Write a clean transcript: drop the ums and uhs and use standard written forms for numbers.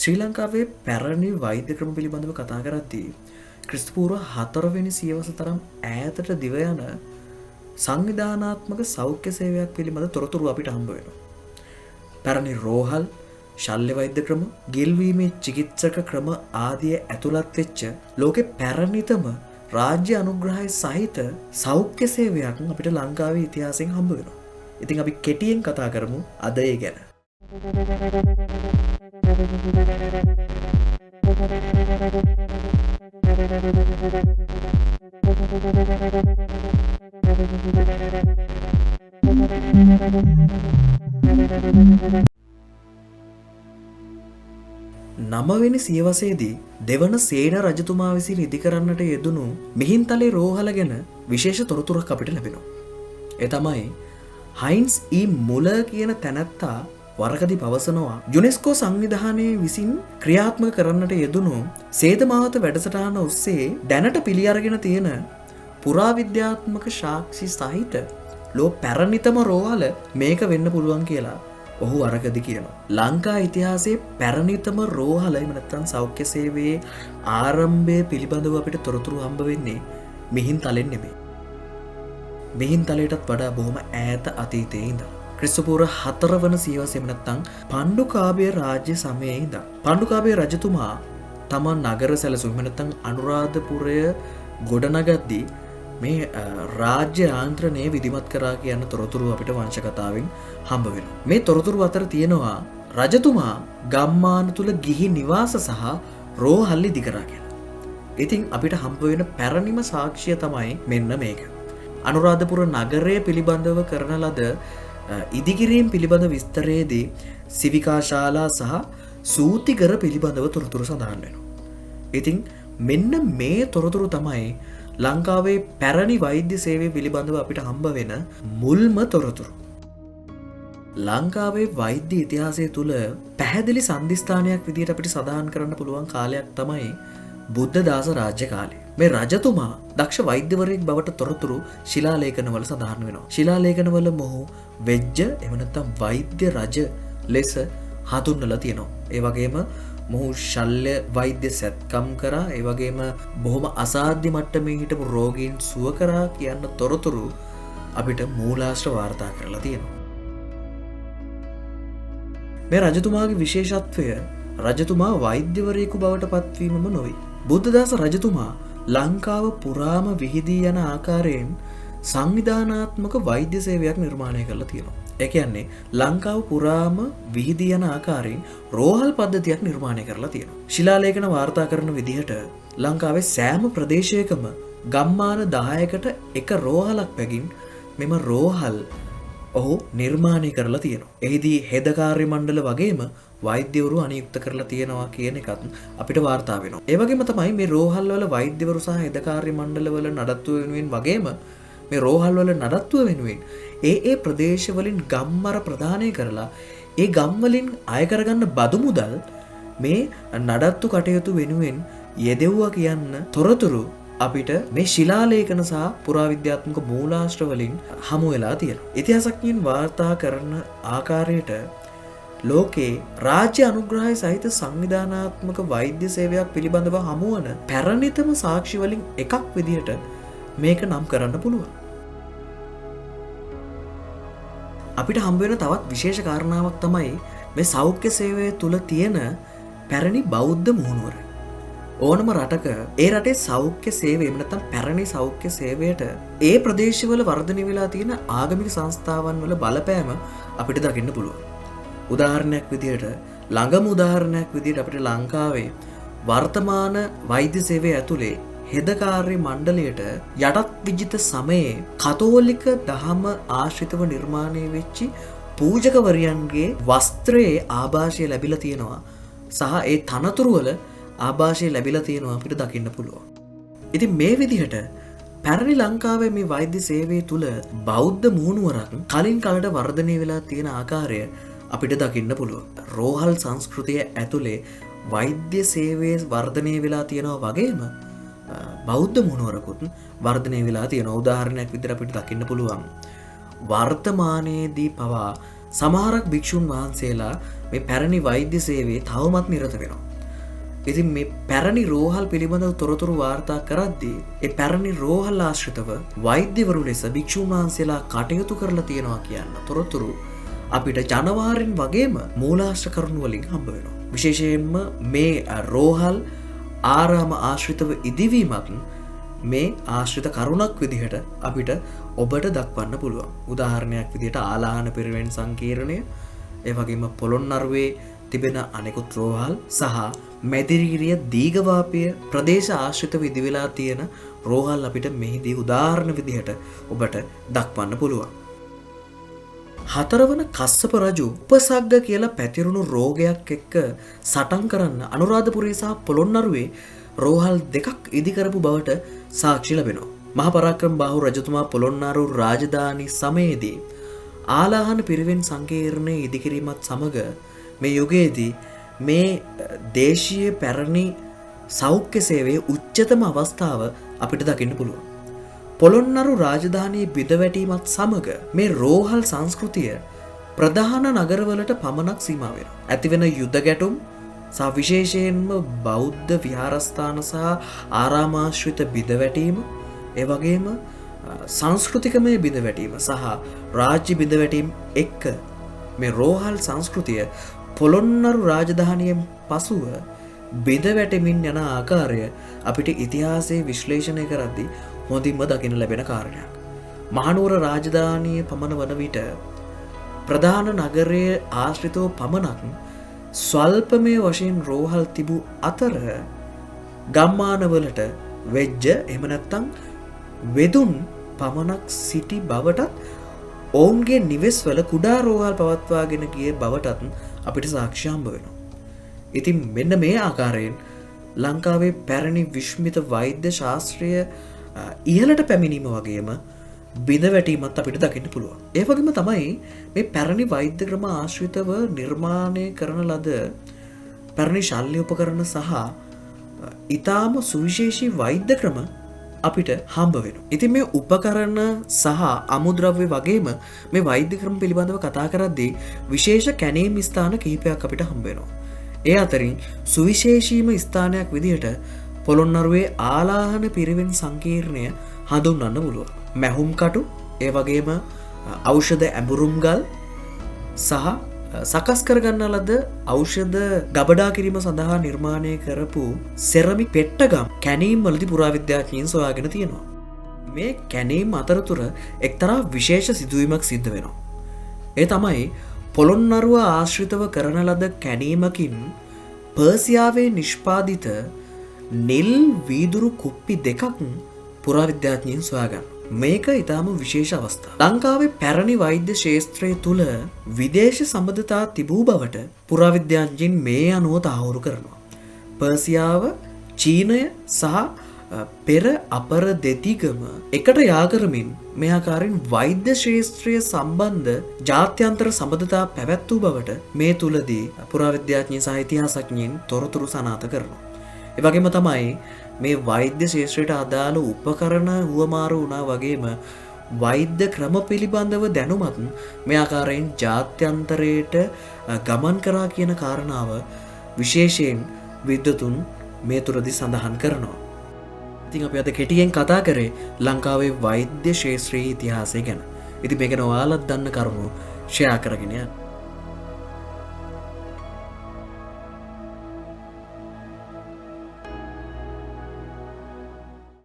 ශ්‍රී ලංකාවේ පැරණි වෛද්‍ය ක්‍රම පිළිබඳව කතා කරද්දී ක්‍රිස්තුපූර්ව 4 වෙනි සියවස තරම් ඈතට දිව යන සංවිධානාත්මක සෞඛ්‍ය සේවයක් පිළිබඳ තොරතුරු අපිට හම්බ වෙනවා. පැරණි රෝහල්, ශල්‍ය වෛද්‍ය ක්‍රම, ගිල්වීමේ චිකිත්සක ක්‍රම ආදී ඇතුළත් වෙච්ච ලෝකේ පැරණිතම රාජ්‍ය අනුග්‍රහය සහිත සෞඛ්‍ය සේවයක් අපිට ලංකාවේ ඉතිහාසයෙන් හම්බ වෙනවා. ඉතින් අපි කෙටියෙන් කතා කරමු අද ඒ ගැන. නවවෙනි සියවසේදී දෙවන සේන රජතුමා විසින් ඉදිකරන්නට යෙදුණු මිහින්තලේ රෝහල ගැන විශේෂ තොරතුරක් අපිට ලැබෙනවා. ඒ තමයි හයින්ස් මුලර් කියන තැනැත්තා වරකදී පවසනවා යුනෙස්කෝ සංවිධානයේ විසින් ක්‍රියාත්මක කරන්නට යෙදුණු සේදමාවත වැඩසටහන ඔස්සේ දැනට පිළි අරගෙන තියෙන පුරාවිද්‍යාත්මක සාක්ෂි සහිත ලෝ පැරණිතම රෝහල මේක වෙන්න පුළුවන් කියලා ඔහු වරකදී කියනවා. ලංකා ඉතිහාසයේ පැරණිතම රෝහල එහෙම නැත්නම් සෞඛ්‍ය සේවයේ ආරම්භය පිළිබඳව අපිට තොරතුරු හම්බ වෙන්නේ මිහින්තලෙන් නෙමෙයි. මිහින්තලයටත් වඩා බොහොම ඈත අතීතයේ ඉඳලා. ක්‍රිස්තුපූර්ව 4 වන සියවසේ නැත්නම් පණ්ඩුකාභය රාජ්‍ය සමයේ ඉඳන් පණ්ඩුකාභය රජතුමා තමන් නගර සැලසුම් නැත්නම් අනුරාධපුරය ගොඩනගද්දී මේ රාජ්‍ය ආන්ත්‍රණය විධිමත් කරා කියන තොරතුරු අපිට වංශ කතාවෙන් හම්බ වෙනවා. මේ තොරතුරු අතර තියෙනවා රජතුමා ගම්මාන තුල ගිහි නිවාස සහ රෝහල් ඉදි කරා කියලා. ඉතින් අපිට හම්බ වෙන පැරණිම සාක්ෂිය තමයි මෙන්න මේක. අනුරාධපුර නගරය පිළිබඳව කරන ලද ඉදිකිරීම් පිළිබඳ විස්තරයේදී සිවිකා ශාලා සහ සූතිකර පිළිබඳව තොරතුරු සඳහන් වෙනවා. ඉතින් මෙන්න මේ තොරතුරු තමයි ලංකාවේ පැරණි වෛද්‍ය සේවය පිළිබඳව අපිට හම්බ වෙන මුල්ම තොරතුරු. ලංකාවේ වෛද්‍ය ඉතිහාසය තුළ පැහැදිලි සන්ධිස්ථානයක් විදිහට අපිට සඳහන් කරන්න පුළුවන් කාලයක් තමයි බුද්ධදාස රාජ්‍ය කාලය. මේ රජතුමා දක්ෂ වෛද්‍යවරයෙක් බවට තොරතුරු ශිලාලේඛනවල සඳහන් වෙනවා. ශිලාලේඛනවල මොහු වෙජ්ජ එහෙම නැත්නම් වෛද්‍ය රජ ලෙස හඳුන්වලා තියෙනවා. ඒ වගේම මොහු ශල්‍ය වෛද්‍ය සැත්කම් කරා. ඒ වගේම බොහොම අසාධ්‍ය මට්ටමේ හිටපු රෝගීන් සුව කරා කියන තොරතුරු අපිට මූලාශ්‍ර වාර්තා කරලා තියෙනවා. මේ රජතුමාගේ විශේෂත්වය රජතුමා වෛද්‍යවරයෙකු බවට පත්වීමම නොවේ. බුද්ධදාස රජතුමා ලංකාව පුරාම විහිදී යන ආකාරයෙන් සංවිධානාත්මක වෛද්‍ය සේවයක් නිර්මාණය කරලා තියෙනවා. ඒ කියන්නේ ලංකාව පුරාම විහිදී යන ආකාරයෙන් රෝහල් පද්ධතියක් නිර්මාණය කරලා තියෙනවා. ශිලාලේඛන වාර්තා කරන විදිහට ලංකාවේ සෑම ප්‍රදේශයකම ගම්මාන 10කට එක රෝහලක් පැගින් මෙම රෝහල් ඔහු නිර්මාණය කරලා තියෙනවා. එහිදී හෙද කාර්ය මණ්ඩල වගේම වෛද්‍යවරු අනියුක්ත කරලා තියෙනවා කියන එකත් අපිට වාර්තා වෙනවා. ඒ වගේම තමයි මේ රෝහල් වල වෛද්‍යවරු සහ හෙද කාර්ය මණ්ඩල වල නඩත්තු වෙනුවෙන් වගේම මේ රෝහල් වල නඩත්තුව වෙනුවෙන් ඒ ප්‍රදේශ වලින් ගම්මර ප්‍රදානය කරලා ඒ ගම් වලින් අය කරගන්න බදු මුදල් මේ නඩත්තු කටයුතු වෙනුවෙන් යෙදෙව්වා කියන්න තොරතුරු අපිට මේ ශිලාලේඛන සහ පුරාවිද්‍යාත්මක මූලාශ්‍ර වලින් හමු වෙලා තියෙනවා. ඉතිහාසඥයින් වාර්තා කරන ආකාරයට ලෝකේ රාජ්‍ය අනුග්‍රහය සහිත සංවිධානාත්මක වෛද්‍ය සේවයක් පිළිබඳව හමුවන පැරණිතම සාක්ෂි වලින් එකක් විදිහට මේක නම් කරන්න පුළුවන්. අපිට හම්බ වෙන තවත් විශේෂ කාරණාවක් තමයි මේ සෞඛ්‍ය සේවය තුල තියෙන පැරණි බෞද්ධ මුහුණුවර. ඕනම රටක ඒ රටේ සෞඛ්‍ය සේවය නැත්නම් පැරණි සෞඛ්‍ය සේවයට ඒ ප්‍රදේශවල වර්ධනය වෙලා තියෙන ආගමික සංස්ථාවන් වල බලපෑම අපිට දකින්න පුළුවන්. උදාහරණයක් විදිහට ළඟම උදාහරණයක් විදිහට අපිට ලංකාවේ වර්තමාන වෛද්‍ය සේවය ඇතුලේ හෙද කාර්ය මණ්ඩලයට යටත් විජිත සමයේ කතෝලික දහම ආශ්‍රිතව නිර්මාණය වෙච්චි පූජකවරයන්ගේ වස්ත්‍රයේ ආభాෂය ලැබිලා තියෙනවා සහ ඒ තනතුරු වල ආభాෂය ලැබිලා තියෙනවා අපිට දකින්න පුළුවන්. ඉතින් මේ විදිහට පැරණි ලංකාවේ මේ වෛද්‍ය සේවය තුල බෞද්ධ මුහුණුවරක් කලින් කලට වර්ධනය වෙලා තියෙන ආකාරය අපිට දකින්න පුළුවන්. රෝහල් සංස්කෘතිය ඇතුලේ වෛද්‍ය සේවයේ වර්ධනය වෙලා තියෙනවා වගේම බෞද්ධ මුහුණුවරකුත් වර්ධනය වෙලා තියෙනවා. උදාහරණයක් විදිහට අපිට දකින්න පුළුවන් වර්තමානයේදී පවා සමහරක් භික්ෂුන් වහන්සේලා මේ පැරණි වෛද්‍ය සේවයේ තවමත් නිරත වෙනවා. ඉතින් මේ පැරණි රෝහල් පිළිබඳව තොරතුරු වාර්තා කරද්දී ඒ පැරණි රෝහල් ආශ්‍රිතව වෛද්‍යවරු ලෙස භික්ෂුන් වහන්සේලා කටයුතු කරලා තියෙනවා කියන තොරතුරු අපිට ජනවාරින් වගේම මූලාශ්‍ර කරුණු වලින් හම්බ වෙනවා. විශේෂයෙන්ම මේ රෝහල් ආරාම ආශ්‍රිතව ඉදිවීමත් මේ ආශ්‍රිත කරුණක් විදිහට අපිට ඔබට දක්වන්න පුළුවන්. උදාහරණයක් විදිහට ආලාහන පිරිවෙන් සංකීර්ණය, ඒ වගේම පොළොන්නරුවේ තිබෙන අනෙකුත් රෝහල් සහ මැදිරිගිරිය දීඝවාපිය ප්‍රදේශ ආශ්‍රිතව ඉදිවිලා තියෙන රෝහල් අපිට මෙහිදී උදාහරණ විදිහට ඔබට දක්වන්න පුළුවන්. හතරවන කස්සප රජු උපසග්ග කියලා පැතිරුණු රෝගයක් එක්ක සටන් කරන්න අනුරාධපුරේ සහ පොළොන්නරුවේ රෝහල් දෙකක් ඉදිකරපු බවට සාක්ෂි ලැබෙනවා. මහා පරාක්‍රම බාහු රජතුමා පොළොන්නරු රාජධානි සමයේදී ආලාහන පිරිවෙන් සංකීර්ණය ඉදිකිරීමත් සමග මේ යුගයේදී මේ දේශීය පැරණි සෞඛ්‍ය සේවයේ උච්චතම අවස්ථාව අපිට දකින්න පුළුවන්. පොළොන්නරු රාජධානී බිඳවැටීමත් සමග මේ රෝහල් සංස්කෘතිය ප්‍රධාන නගරවලට පමණක් සීමා වෙනවා. ඇතිවෙන යුද ගැටුම් සහ විශේෂයෙන්ම බෞද්ධ විහාරස්ථාන සහ ආරාමාශ්‍රිත බිඳවැටීම, ඒ වගේම සංස්කෘතිකමය බිඳවැටීම සහ රාජ්‍ය බිඳවැටීම් එක්ක මේ රෝහල් සංස්කෘතිය පොළොන්නරු රාජධානියෙන් පසුව බිඳවැටෙමින් යන ආකාරය අපිට ඉතිහාසයේ විශ්ලේෂණය කරද්දී හොඳින්ම දකින්න ලැබෙන කාරණයක්. මහනුවර රාජධානිය පමණ වන විට ප්‍රධාන නගරයේ ආශ්‍රිතව පමණක් ස්වල්පමය වශයෙන් රෝහල් තිබූ අතර ගම්මානවලට වෙජ්ජ එහෙම නැත්නම් වෙදුන් පමණක් සිටි බවටත් ඔවුන්ගේ නිවෙස්වල කුඩා රෝහල් පවත්වාගෙන ගිය බවටත් අපිට සාක්ෂි හම්බ වෙනවා. ඉතින් මෙන්න මේ ආකාරයෙන් ලංකාවේ පැරණි විශ්මිත වෛද්‍ය ශාස්ත්‍රය ඉහළට පැමිණීම වගේම බිඳවැටීමත් අපිට දකින්න පුළුවන්. ඒ වගේම තමයි මේ පැරණි වෛද්‍ය ක්‍රම ආශ්‍රිතව නිර්මාණය කරන ලද පැරණි ශල්‍ය උපකරණ සහ ඊටාම සුවිශේෂී වෛද්‍ය ක්‍රම අපිට හම්බ වෙනවා. ඉතින් මේ උපකරණ සහ අමුද්‍රව්‍ය වගේම මේ වෛද්‍ය ක්‍රම පිළිබඳව කතා කරද්දී විශේෂ කැණීම් ස්ථාන කිහිපයක් අපිට හම්බ වෙනවා. ඒ අතරින් සුවිශේෂීම ස්ථානයක් විදිහට පොළොන්නරුවේ ආලාහන පිරිවෙන් සංකීර්ණය හඳුන්වන්න පුළුවන්. මැහුම් කටු, ඒ වගේම ඖෂධ ඇඹුරුම්ගල් සහ සකස් කරගන්න ලද ඖෂධ ගබඩා කිරීම සඳහා නිර්මාණය කරපු සෙරමික් පෙට්ටගම් කැණීම් වලදී පුරාවිද්‍යාඥයින් සොයාගෙන තියෙනවා. මේ කැණීම් අතරතුර එක්තරා විශේෂ සිදුවීමක් සිද්ධ වෙනවා. ඒ තමයි පොළොන්නරුව ආශ්‍රිතව කරන ලද කැණීමකින් පර්සියාවේ නිෂ්පාදිත නිල් වීදුරු කුප්පි දෙකක් පුරාවිද්‍යාඥයින් සොයාගන්න. මේක ඉතාම විශේෂ අවස්ථා. ලංකාවේ පැරණි වෛද්‍ය ශාස්ත්‍රය තුළ විදේශ සම්බන්ධතා තිබූ බවට පුරාවිද්‍යාඥයින් මේ අනුව තහවුරු කරනවා. පර්සියාව, චීනය සහ පෙර අපර දෙතිගම එකට යා කරමින් මේ ආකාරයෙන් වෛද්‍ය ශාස්ත්‍රය සම්බන්ධ ජාත්‍යන්තර සම්බන්ධතා පැවැත් වූ බවට මේ තුලදී පුරාවිද්‍යාඥයින් සහ ඉතිහාසඥයින් තොරතුරු සනාථ කරනවා. ඒ වගේම තමයි මේ වෛද්‍ය ශාස්ත්‍රයට අදාළ උපකරණ හුවමාරු වුණා වගේම වෛද්‍ය ක්‍රම පිළිබඳව දැනුමත් මේ ආකාරයෙන් ජාත්‍යන්තරයට ගමන් කරා කියන කාරණාව විශේෂයෙන් විද්වතුන් මේ තුරදී සඳහන් කරනවා. ඉතින් අපි අද කෙටියෙන් කතා කරේ ලංකාවේ වෛද්‍ය ශාස්ත්‍රයේ ඉතිහාසය ගැන. ඉතින් මේක ඔයාලත් දන්න කරුණු ෂෙයා කරගෙන යන්න.